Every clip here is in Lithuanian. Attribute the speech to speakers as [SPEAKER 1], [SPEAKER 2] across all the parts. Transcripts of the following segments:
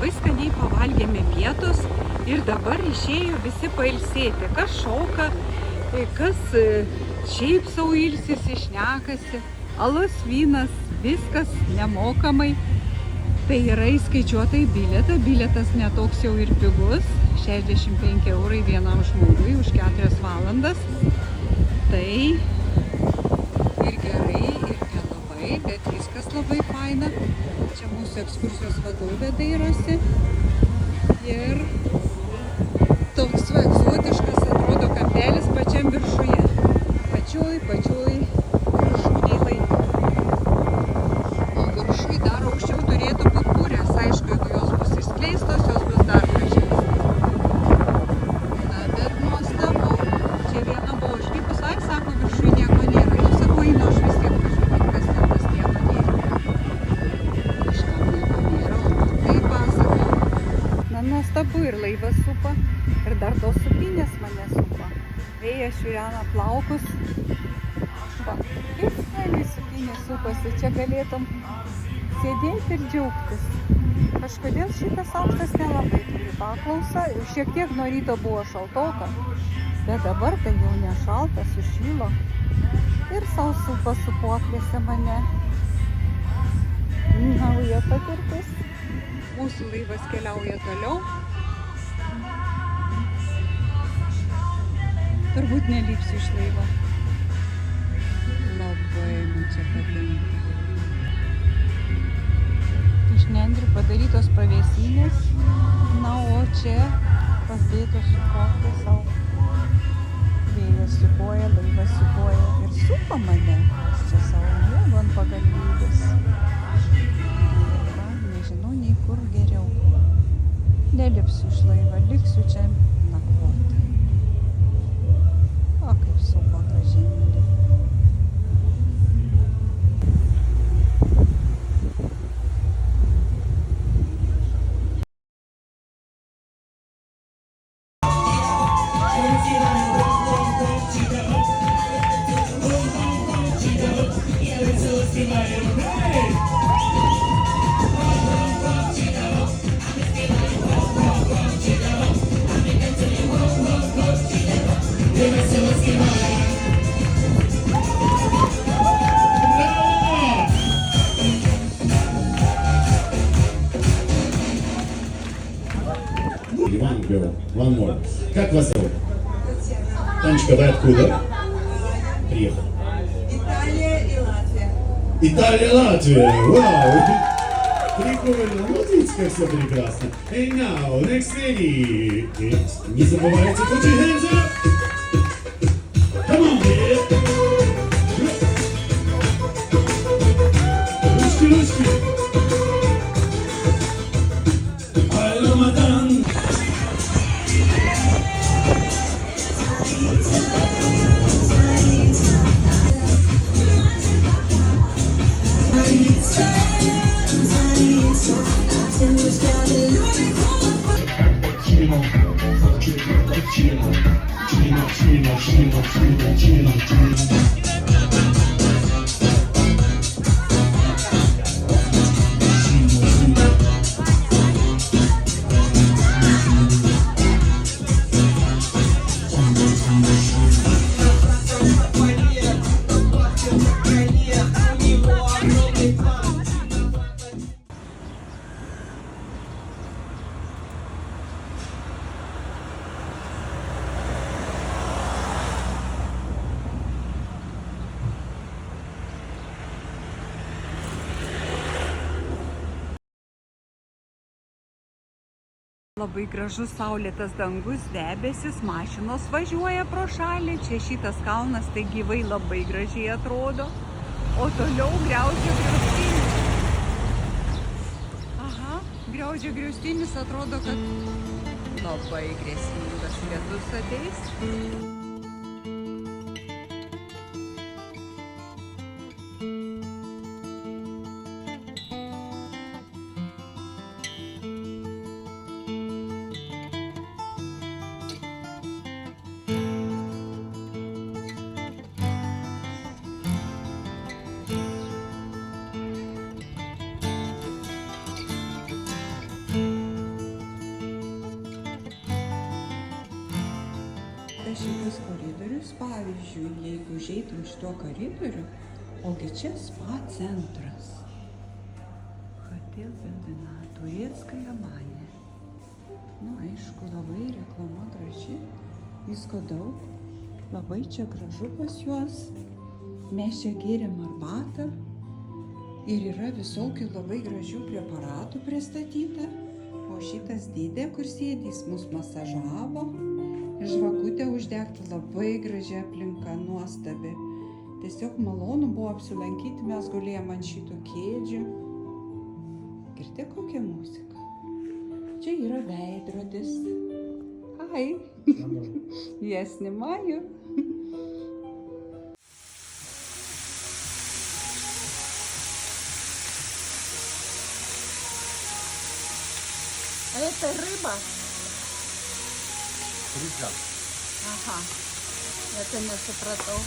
[SPEAKER 1] labai skaniai pavalgėme pietus ir dabar išėjo visi pailsėti. Kas šoka, kas šiaip savo ilsisi, šnekasi. Alus, vynas, viskas nemokamai. Tai yra įskaičiuota į bilietą. Bilietas netoks jau ir pigus. 65 eurai vienam žmogui už 4 valandas. Tai ir gerai, ir nelabai, bet viskas labai faina. Čia mūsų ekskursijos vadovė dairosi. Ir toks egzotiškas atrodo kampelis pačiam viršuje. Pačioj viršūnėj laiko. O viršuj dar aukščiau turėtų būti burės. Aišku, jeigu jos bus išskleistos, jos bus dar gražiau. Na, bet nuostabu. Čia viena buvo užlipus, ai, sako, viršuj nieko nėra. Nu, sakau, einu, aš vis tiek pažiūrėt, kas ten tas nieko nėra. Kažkam nieko nėra, o tai pasako. Na, nuostabu, ir laivas supa. Ir dar tos supinės mane supa. Vėjas šiurena plaukus. Va, kaip fainai supinė supasi. Čia galėtum sėdėti ir džiaugtis. Kažkodėl šitas aukštas nelabai turi paklausą. Šiek tiek nuo ryto buvo šaltoka. Bet dabar tai jau nešalta, sušylo. Ir sau supa supuoklėse mane. Nauja patirtis. Mūsų laivas keliauja toliau. Turbūt nelipsiu iš laivo. Labai man čia patinka. Iš nendrių padarytos pavėsinės. Na, o čia pasidėtos supuoklė savo. Vėjas siūbuoja, laivas siūbuoja ir supa mane. Čia savo miegu ant pagalvybės. Nežinau, nei kur geriau. Nelipsiu iš laivo, liksiu čia nakvoti. O, kaip supa gražiai.
[SPEAKER 2] One more. Как вас зовут? Танечка, вы откуда? Приехали.
[SPEAKER 3] Италия и Латвия.
[SPEAKER 2] Италия, Латвия. Вау! Прикольно. Ну, видите, как все прекрасно. Hey, now, next lady. Не забывайте, put your hands up. Come on, man. Ручки.
[SPEAKER 1] Labai gražus saulėtas dangus, debesis, mašinos važiuoja pro šalį. Čia šitas kalnas tai gyvai labai gražiai atrodo. O toliau griaudžia griaustinis. Aha, griaudžia griaustinis, atrodo, kad labai grėsmingas ledus ateis. matote šitas koridorius, pavyzdžiui, jeigu užeitum šituo koridoriu, ogi čia spa centras. Хотел Белдина, турецкая баня. Nu, aišku, labai reklama graži, visko daug, labai čia gražu pas juos. Mes čia gėrėm arbatą ir yra visokių labai gražių preparatų pristatyta. O šitas dėdė, kur sėdys, mus masažavo. Žvakutė uždegta, labai graži aplinka, nuostabi. Tiesiog malonu buvo apsilankyti, mes gulėjom ant šitų kėdžių. Girdite kokią muziką? Čia yra veidrodis. Hai! Я снимаю. А это рыба?
[SPEAKER 4] Рыба.
[SPEAKER 1] Ага. Это не сопротов.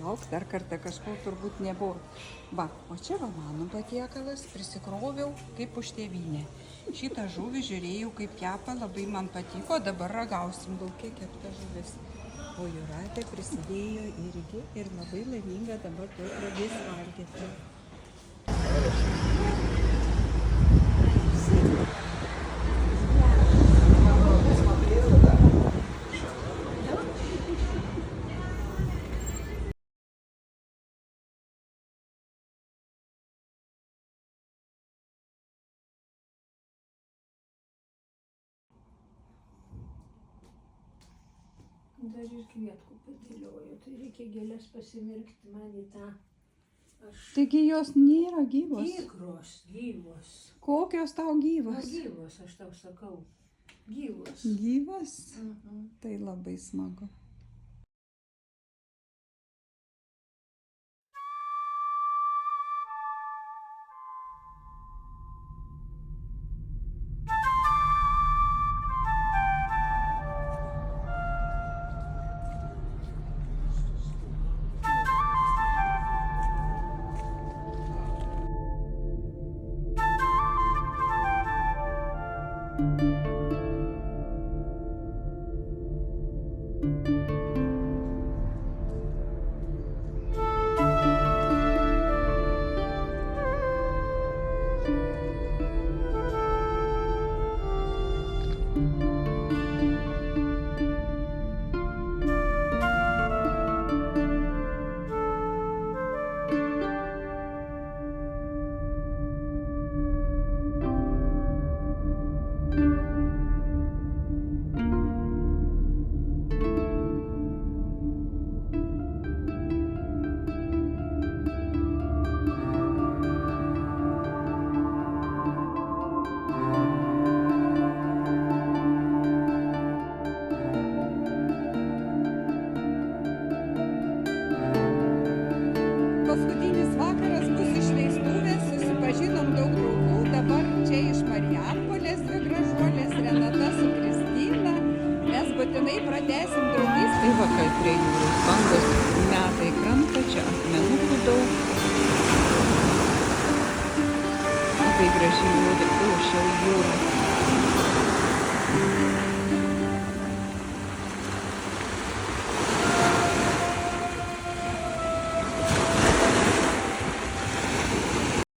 [SPEAKER 1] Lauks dar kartą kažko turbūt nebuvo. Va, o čia va mano patiekalas, prisikroviau kaip už tėvynę. Šitą žuvį žiūrėjau kaip kepa, labai man patiko, dabar ragausim lauke kepta žuvis. O Jūratė prisidėjo irgi ir labai laiminga dabar tuoj pradės valgyti.
[SPEAKER 5] Dar ir kvietkų padėlioju, tai reikia gėlės pasimirkti man į tą.
[SPEAKER 1] Taigi jos nėra gyvos.
[SPEAKER 5] Tikros, gyvos.
[SPEAKER 1] Kokios tau gyvos?
[SPEAKER 5] Gyvos, aš tau sakau. Gyvos.
[SPEAKER 1] Gyvos? Tai labai smagu. Paskutinis vakaras bus išleistuvės, susipažinom daug draugų, dabar čia iš Marijampolės dvi gražuolės, Renata su Kristina. Mes būtinai pratęsim draugystę. Tai va, kai prie jūros bangos metai krenta, čia akmenukų daug. Labai gražiai ošia jūra.